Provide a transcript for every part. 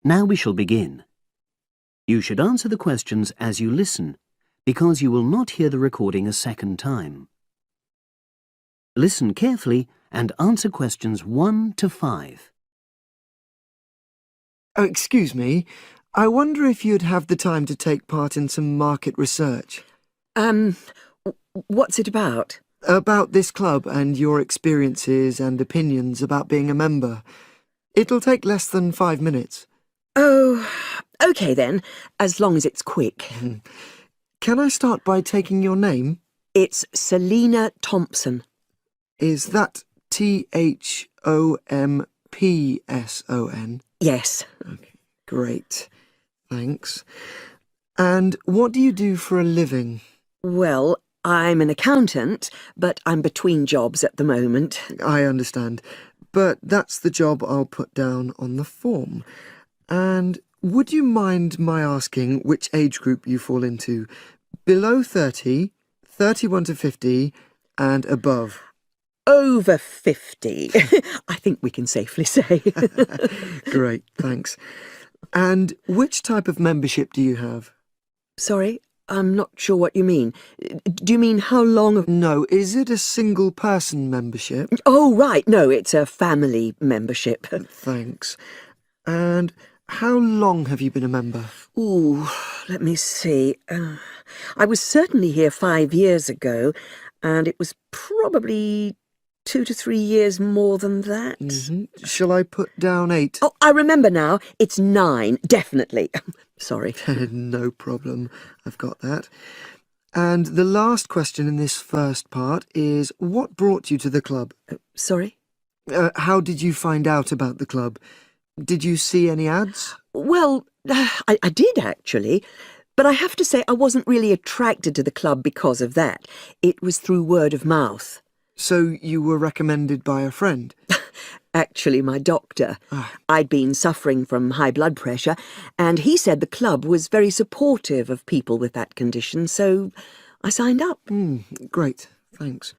Now we shall begin. You should answer the questions as you listen, because you will not hear the recording a second time. Listen carefully and answer questions 1 to 5. Oh, excuse me. I wonder if you'd have the time to take part in some market research. What's it about? About this club and your experiences and opinions about being a member. It'll take less than 5 minutes. Oh, OK then, as long as it's quick. Can I start by taking your name? It's Selina Thompson. Is that Thompson? Yes. Okay, great. Thanks. And what do you do for a living? Well, I'm an accountant, but I'm between jobs at the moment. I understand. But that's the job I'll put down on the form. And would you mind my asking which age group you fall into? Below 30, 31 to 50, and above? Over 50, I think we can safely say. Great, thanks. And which type of membership do you have? Sorry, I'm not sure what you mean. Do you mean how long of... No, is it a single-person membership? Oh, right, no, it's a family membership. Thanks. And how long have you been a member? Ooh, let me see. I was certainly here 5 years ago, and it was probably 2 to 3 years more than that. Shall I put down 8? Oh, I remember now. It's 9, definitely. Sorry. No problem. I've got that. And the last question in this first part is, what brought you to the club? Sorry? How did you find out about the club? Did you see any ads? Well, I did actually, but I have to say I wasn't really attracted to the club because of that. It was through word of mouth. So you were recommended by a friend? Actually, my doctor. I'd been suffering from high blood pressure, and he said the club was very supportive of people with that condition, so I signed up. Great, thanks.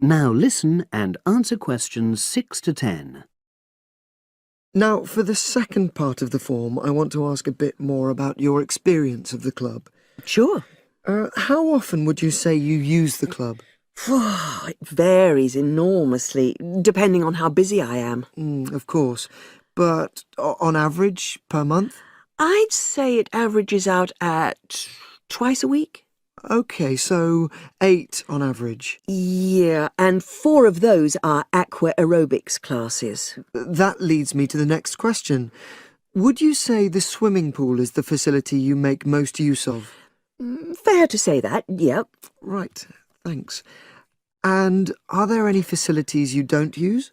Now listen and answer questions 6 to 10. Now, for the second part of the form, I want to ask a bit more about your experience of the club. Sure. How often would you say you use the club? It varies enormously, depending on how busy I am. Of course. But on average, per month? I'd say it averages out at twice a week. OK, so 8 on average. Yeah, and 4 of those are aqua aerobics classes. That leads me to the next question. Would you say the swimming pool is the facility you make most use of? Fair to say that, yep. Right, thanks. And are there any facilities you don't use?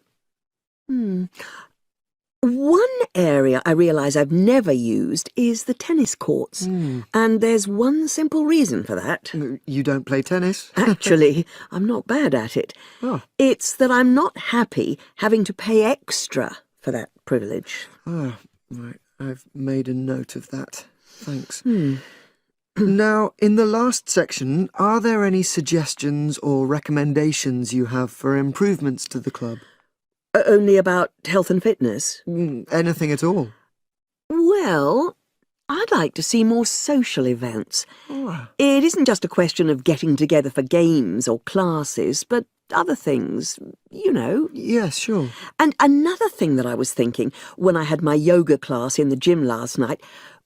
One area I realise I've never used is the tennis courts. And there's one simple reason for that. You don't play tennis? Actually, I'm not bad at it. Oh. It's that I'm not happy having to pay extra for that privilege. Right. I've made a note of that. Thanks. Now, in the last section, are there any suggestions or recommendations you have for improvements to the club? Only about health and fitness? Anything at all? Well, I'd like to see more social events. It isn't just a question of getting together for games or classes, but other things, you know. Yes, sure. And another thing that I was thinking when I had my yoga class in the gym last night,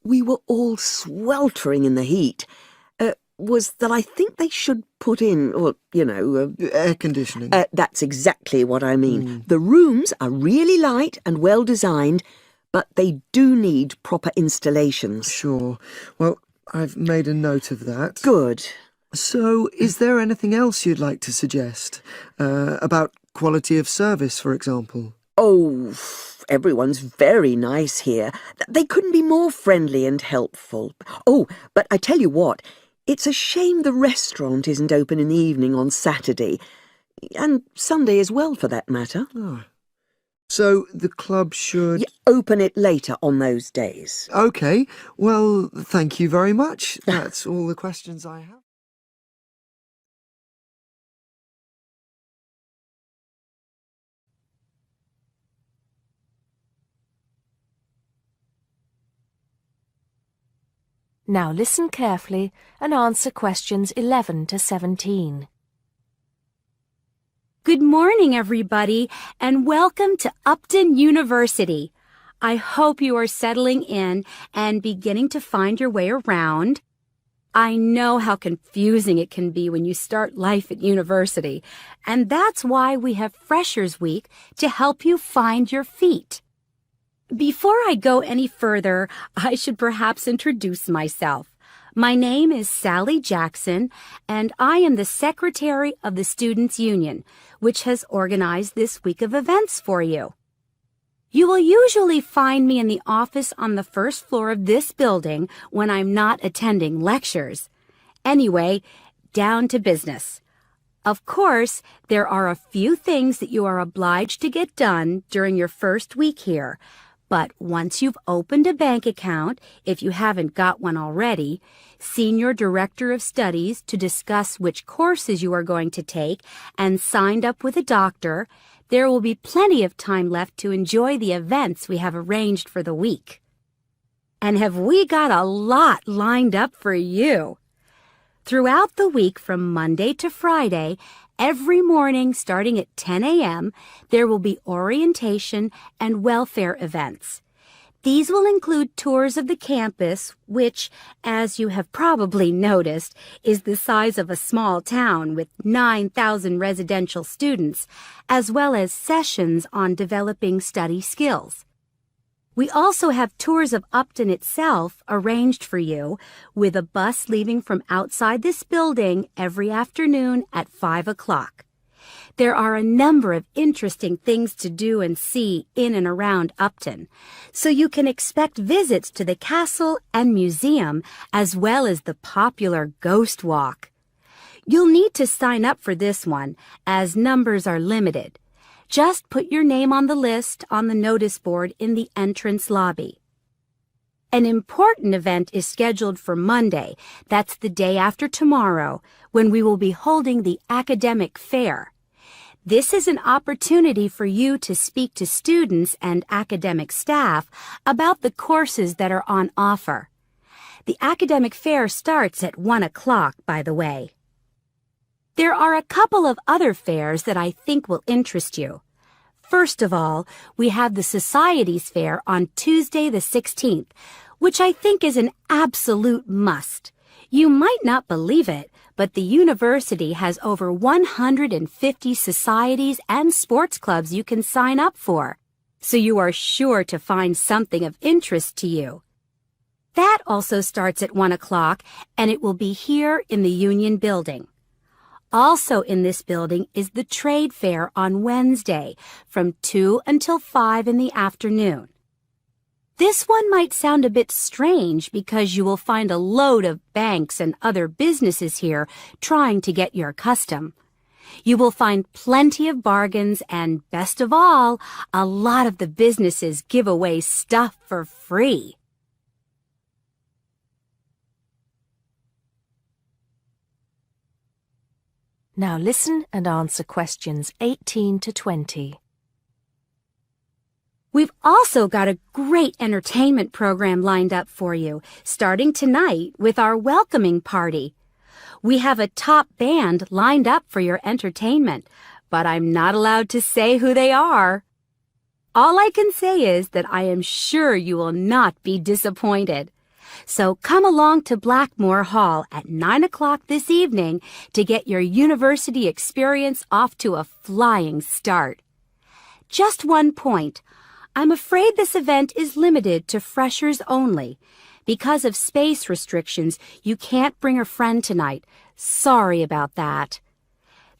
we were all sweltering in the heat, was that I think they should put in, or, you know... air conditioning. That's exactly what I mean. The rooms are really light and well designed, but they do need proper installations. Sure. Well, I've made a note of that. Good. So, is there anything else you'd like to suggest? About quality of service, for example? Oh, everyone's very nice here. They couldn't be more friendly and helpful. Oh, but I tell you what, it's a shame the restaurant isn't open in the evening on Saturday, and Sunday as well, for that matter. So the club should... open it later on those days. OK. Well, thank you very much. That's all the questions I have. Now listen carefully and answer questions 11 to 17. Good morning, everybody, and welcome to Upton University. I hope you are settling in and beginning to find your way around. I know how confusing it can be when you start life at university, and that's why we have Freshers Week to help you find your feet. Before I go any further, I should perhaps introduce myself. My name is Sally Jackson, and I am the Secretary of the Students' Union, which has organized this week of events for you. You will usually find me in the office on the first floor of this building when I'm not attending lectures. Anyway, down to business. Of course, there are a few things that you are obliged to get done during your first week here. But once you've opened a bank account, if you haven't got one already, seen your director of studies to discuss which courses you are going to take, and signed up with a doctor, there will be plenty of time left to enjoy the events we have arranged for the week. And have we got a lot lined up for you? Throughout the week from Monday to Friday, every morning starting at 10 a.m., there will be orientation and welfare events. These will include tours of the campus, which, as you have probably noticed, is the size of a small town with 9,000 residential students, as well as sessions on developing study skills. We also have tours of Upton itself arranged for you, with a bus leaving from outside this building every afternoon at 5 o'clock. There are a number of interesting things to do and see in and around Upton, so you can expect visits to the castle and museum as well as the popular Ghost Walk. You'll need to sign up for this one, as numbers are limited. Just put your name on the list on the notice board in the entrance lobby. An important event is scheduled for Monday, that's the day after tomorrow, when we will be holding the academic fair. This is an opportunity for you to speak to students and academic staff about the courses that are on offer. The academic fair starts at 1 o'clock, by the way. There are a couple of other fairs that I think will interest you. First of all, we have the Societies Fair on Tuesday the 16th, which I think is an absolute must. You might not believe it, but the university has over 150 societies and sports clubs you can sign up for, so you are sure to find something of interest to you. That also starts at 1 o'clock, and it will be here in the Union Building. Also in this building is the Trade Fair on Wednesday from 2 until 5 in the afternoon. This one might sound a bit strange because you will find a load of banks and other businesses here trying to get your custom. You will find plenty of bargains and, best of all, a lot of the businesses give away stuff for free. Now listen and answer questions 18 to 20. We've also got a great entertainment program lined up for you, starting tonight with our welcoming party. We have a top band lined up for your entertainment, but I'm not allowed to say who they are. All I can say is that I am sure you will not be disappointed. So come along to Blackmore Hall at 9 o'clock this evening to get your university experience off to a flying start. Just one point. I'm afraid this event is limited to freshers only. Because of space restrictions, you can't bring a friend tonight. Sorry about that.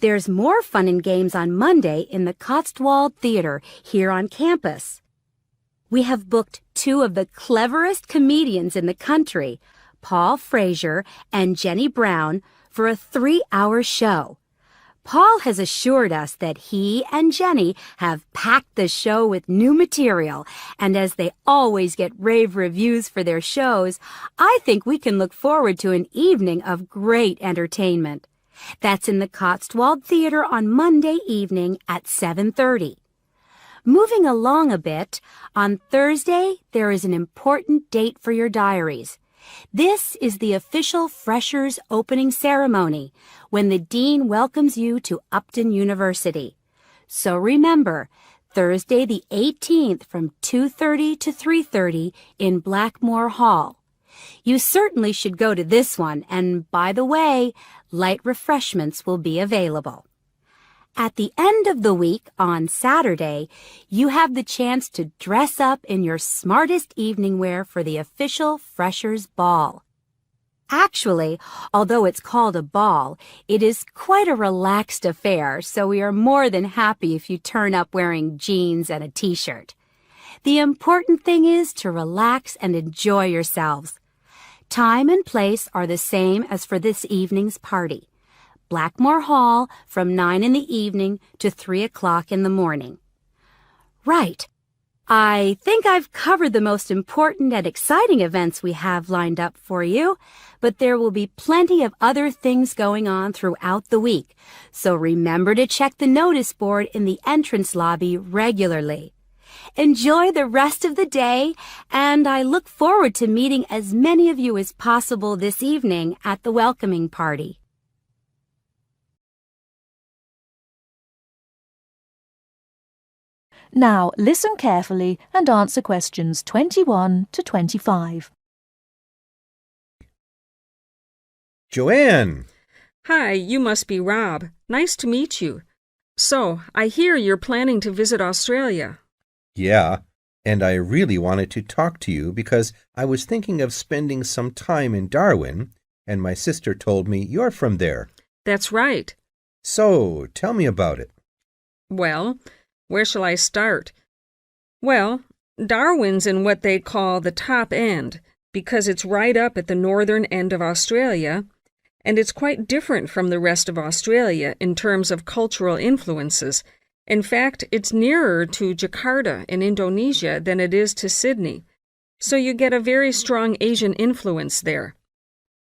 There's more fun and games on Monday in the Cotswold Theater here on campus. We have booked two of the cleverest comedians in the country, Paul Frazier and Jenny Brown, for a 3-hour show. Paul has assured us that he and Jenny have packed the show with new material, and as they always get rave reviews for their shows, I think we can look forward to an evening of great entertainment. That's in the Cotswold Theater on Monday evening at 7:30. Moving along a bit, on Thursday there is an important date for your diaries. This is the official Freshers opening ceremony when the dean welcomes you to Upton University. So remember, Thursday the 18th from 2:30 to 3:30 in Blackmore Hall. You certainly should go to this one, and by the way, light refreshments will be available. At the end of the week, on Saturday, you have the chance to dress up in your smartest evening wear for the official Freshers' Ball. Actually, although it's called a ball, it is quite a relaxed affair, so we are more than happy if you turn up wearing jeans and a t-shirt. The important thing is to relax and enjoy yourselves. Time and place are the same as for this evening's party. Blackmore Hall from 9 in the evening to 3 o'clock in the morning. Right. I think I've covered the most important and exciting events we have lined up for you, but there will be plenty of other things going on throughout the week, so remember to check the notice board in the entrance lobby regularly. Enjoy the rest of the day, and I look forward to meeting as many of you as possible this evening at the welcoming party. Now listen carefully and answer questions 21 to 25. Joanne! Hi, you must be Rob. Nice to meet you. So, I hear you're planning to visit Australia. Yeah, and I really wanted to talk to you because I was thinking of spending some time in Darwin, and my sister told me you're from there. That's right. So, tell me about it. Well, where shall I start? Well, Darwin's in what they call the top end, because it's right up at the northern end of Australia, and it's quite different from the rest of Australia in terms of cultural influences. In fact, it's nearer to Jakarta in Indonesia than it is to Sydney, so you get a very strong Asian influence there.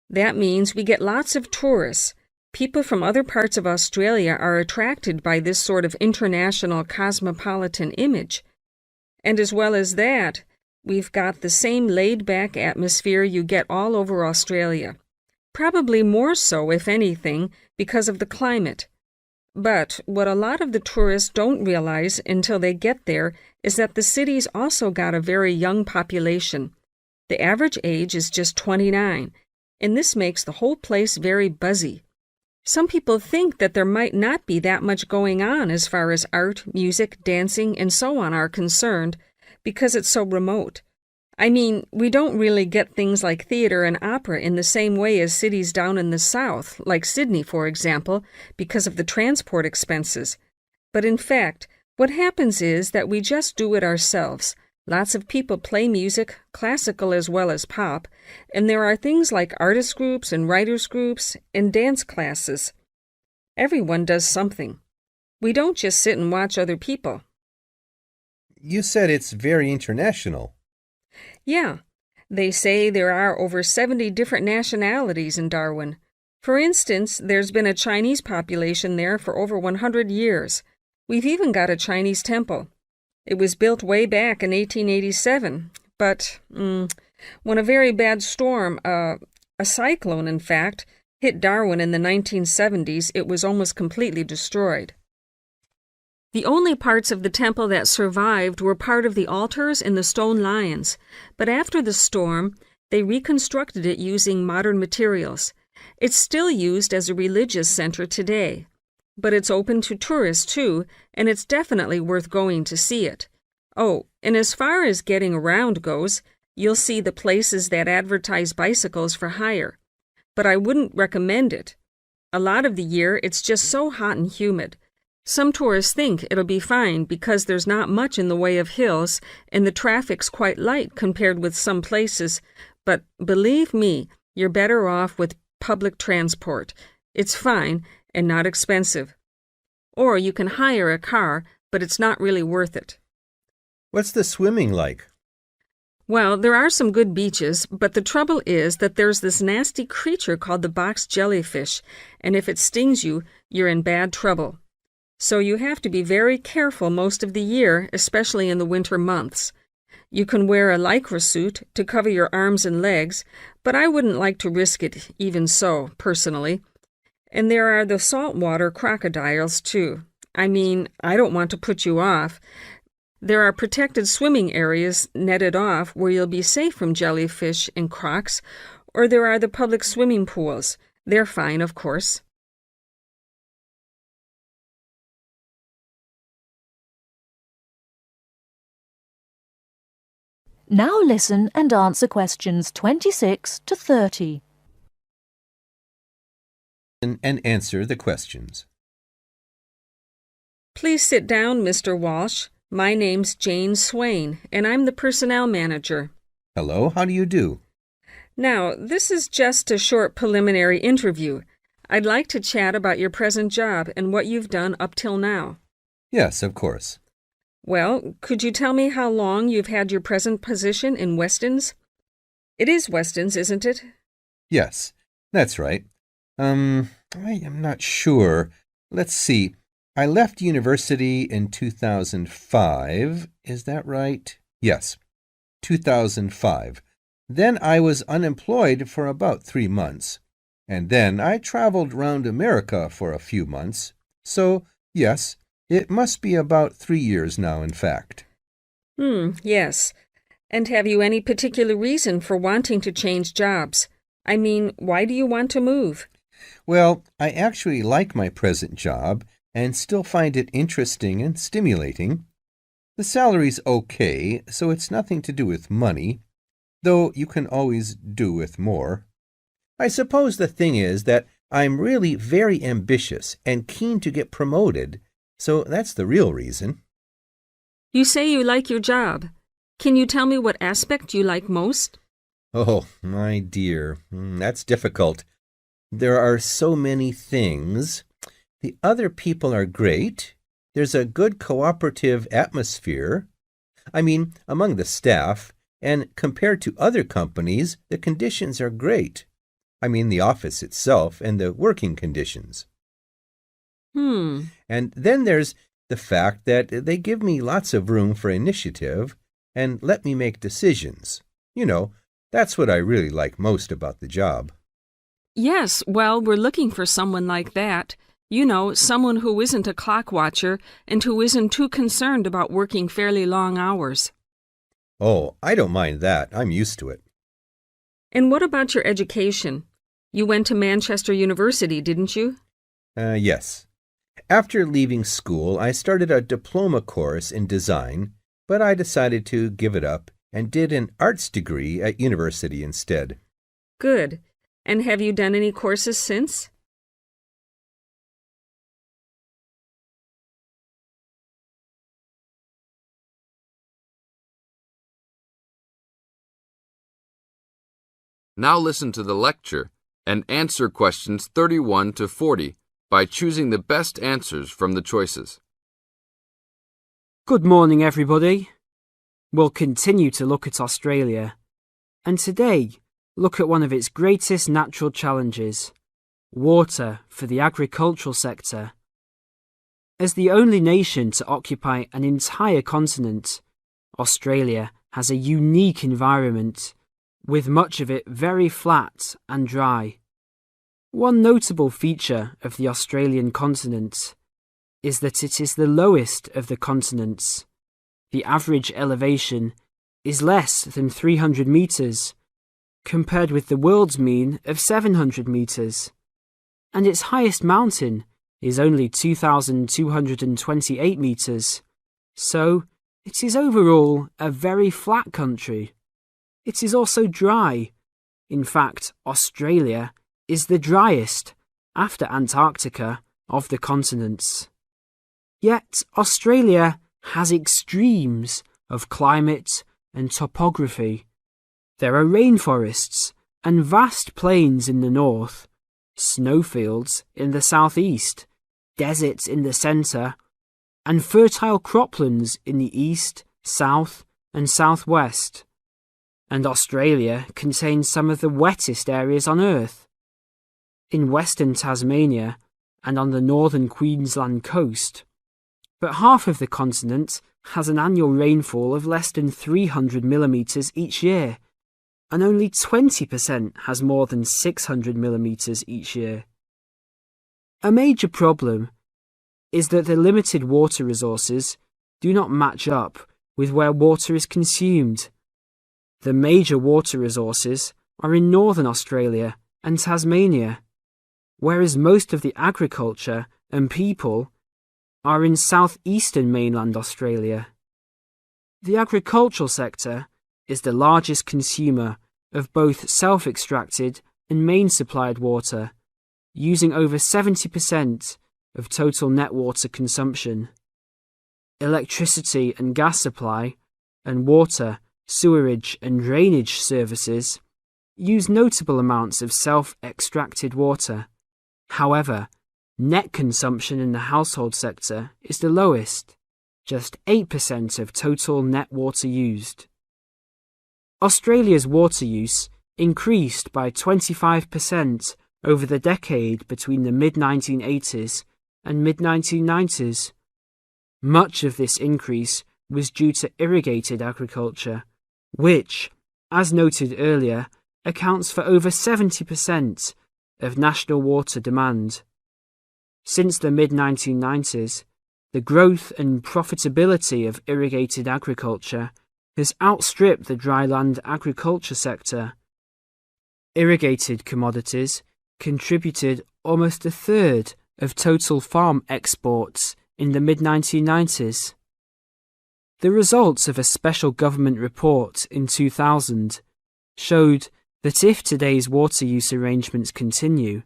That means we get lots of tourists. People from other parts of Australia are attracted by this sort of international cosmopolitan image. And as well as that, we've got the same laid-back atmosphere you get all over Australia. Probably more so, if anything, because of the climate. But what a lot of the tourists don't realize until they get there is that the city's also got a very young population. The average age is just 29, and this makes the whole place very buzzy. Some people think that there might not be that much going on as far as art, music, dancing, and so on are concerned, because it's so remote. I mean, we don't really get things like theater and opera in the same way as cities down in the south, like Sydney, for example, because of the transport expenses. But in fact, what happens is that we just do it ourselves. Lots of people play music, classical as well as pop, and there are things like artist groups and writers groups and dance classes. Everyone does something. We don't just sit and watch other people. You said it's very international. Yeah, they say there are over 70 different nationalities in Darwin. For instance, there's been a Chinese population there for over 100 years. We've even got a Chinese temple. It was built way back in 1887, but when a very bad storm, a cyclone in fact, hit Darwin in the 1970s, it was almost completely destroyed. The only parts of the temple that survived were part of the altars and the stone lions, but after the storm, they reconstructed it using modern materials. It's still used as a religious center today, but it's open to tourists too, and it's definitely worth going to see it. Oh, and as far as getting around goes, you'll see the places that advertise bicycles for hire, but I wouldn't recommend it. A lot of the year, it's just so hot and humid. Some tourists think it'll be fine because there's not much in the way of hills and the traffic's quite light compared with some places, but believe me, you're better off with public transport. It's fine and not expensive. Or you can hire a car, but it's not really worth it. What's the swimming like? Well, there are some good beaches, but the trouble is that there's this nasty creature called the box jellyfish, and if it stings you, you're in bad trouble. So you have to be very careful most of the year, especially in the winter months. You can wear a lycra suit to cover your arms and legs, but I wouldn't like to risk it even so, personally. And there are the saltwater crocodiles, too. I mean, I don't want to put you off. There are protected swimming areas netted off where you'll be safe from jellyfish and crocs, or there are the public swimming pools. They're fine, of course. Now listen and answer questions 26 to 30. And answer the questions. Please sit down, Mr. Walsh. My name's Jane Swain, and I'm the personnel manager. Hello, how do you do? Now, this is just a short preliminary interview. I'd like to chat about your present job and what you've done up till now. Yes, of course. Well, could you tell me how long you've had your present position in Weston's? It is Weston's, isn't it? Yes, that's right. I am not sure. Let's see. I left university in 2005. Is that right? Yes, 2005. Then I was unemployed for about 3 months. And then I traveled round America for a few months. So, yes, it must be about 3 years now, in fact. Yes. And have you any particular reason for wanting to change jobs? I mean, why do you want to move? Well, I actually like my present job and still find it interesting and stimulating. The salary's okay, so it's nothing to do with money, though you can always do with more. I suppose the thing is that I'm really very ambitious and keen to get promoted, so that's the real reason. You say you like your job. Can you tell me what aspect you like most? Oh, my dear, that's difficult. There are so many things. The other people are great. There's a good cooperative atmosphere. I mean, among the staff, and compared to other companies, the conditions are great. I mean, the office itself and the working conditions. And then there's the fact that they give me lots of room for initiative and let me make decisions. You know, that's what I really like most about the job. Yes, well, we're looking for someone like that. You know, someone who isn't a clock watcher and who isn't too concerned about working fairly long hours. Oh, I don't mind that. I'm used to it. And what about your education? You went to Manchester University, didn't you? Yes. After leaving school, I started a diploma course in design, but I decided to give it up and did an arts degree at university instead. Good. And have you done any courses since? Now listen to the lecture and answer questions 31 to 40 by choosing the best answers from the choices. Good morning, everybody. We'll continue to look at Australia, and today look at one of its greatest natural challenges, water for the agricultural sector. As the only nation to occupy an entire continent, Australia has a unique environment, with much of it very flat and dry. One notable feature of the Australian continent is that it is the lowest of the continents. The average elevation is less than 300 metres, compared with the world's mean of 700 metres, and its highest mountain is only 2,228 metres, so it is overall a very flat country. It is also dry. In fact, Australia is the driest, after Antarctica, of the continents. Yet Australia has extremes of climate and topography. There are rainforests and vast plains in the north, snowfields in the southeast, deserts in the centre, and fertile croplands in the east, south, and southwest. And Australia contains some of the wettest areas on Earth. In western Tasmania and on the northern Queensland coast, but half of the continent has an annual rainfall of less than 300 millimetres each year, and only 20% has more than 600 millimetres each year. A major problem is that the limited water resources do not match up with where water is consumed. The major water resources are in northern Australia and Tasmania, whereas most of the agriculture and people are in southeastern mainland Australia. The agricultural sector is the largest consumer of both self-extracted and main-supplied water, using over 70% of total net water consumption. Electricity and gas supply and water, sewerage and drainage services use notable amounts of self-extracted water. However, net consumption in the household sector is the lowest, just 8% of total net water used. Australia's water use increased by 25% over the decade between the mid-1980s and mid-1990s. Much of this increase was due to irrigated agriculture, which, as noted earlier, accounts for over 70% of national water demand. Since the mid-1990s, the growth and profitability of irrigated agriculture has outstripped the dryland agriculture sector. Irrigated commodities contributed almost a third of total farm exports in the mid-1990s. The results of a special government report in 2000 showed that if today's water use arrangements continue,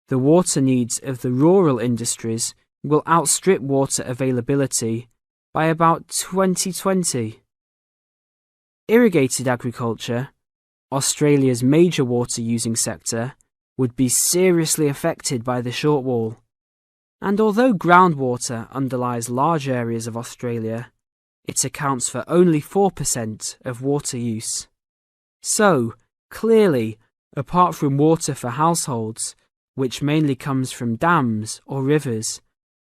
the water needs of the rural industries will outstrip water availability by about 2020. Irrigated agriculture, Australia's major water-using sector, would be seriously affected by the shortfall. And although groundwater underlies large areas of Australia, it accounts for only 4% of water use. So, clearly, apart from water for households, which mainly comes from dams or rivers,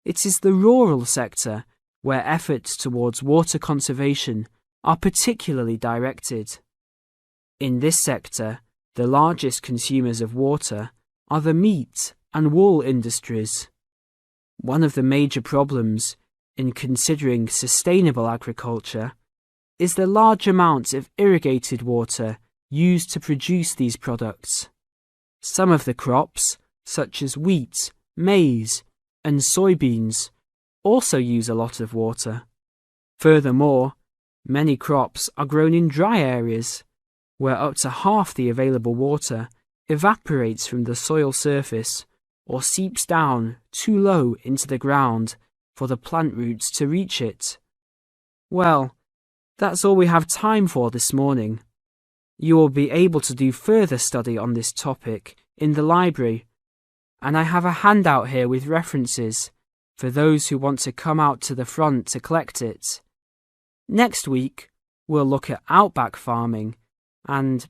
it is the rural sector where efforts towards water conservation are particularly directed. In this sector, the largest consumers of water are the meat and wool industries. One of the major problems in considering sustainable agriculture is the large amounts of irrigated water used to produce these products. Some of the crops, such as wheat, maize, and soybeans, also use a lot of water. Furthermore, many crops are grown in dry areas, where up to half the available water evaporates from the soil surface or seeps down too low into the ground for the plant roots to reach it. Well, that's all we have time for this morning. You will be able to do further study on this topic in the library, and I have a handout here with references for those who want to come out to the front to collect it. Next week, we'll look at outback farming and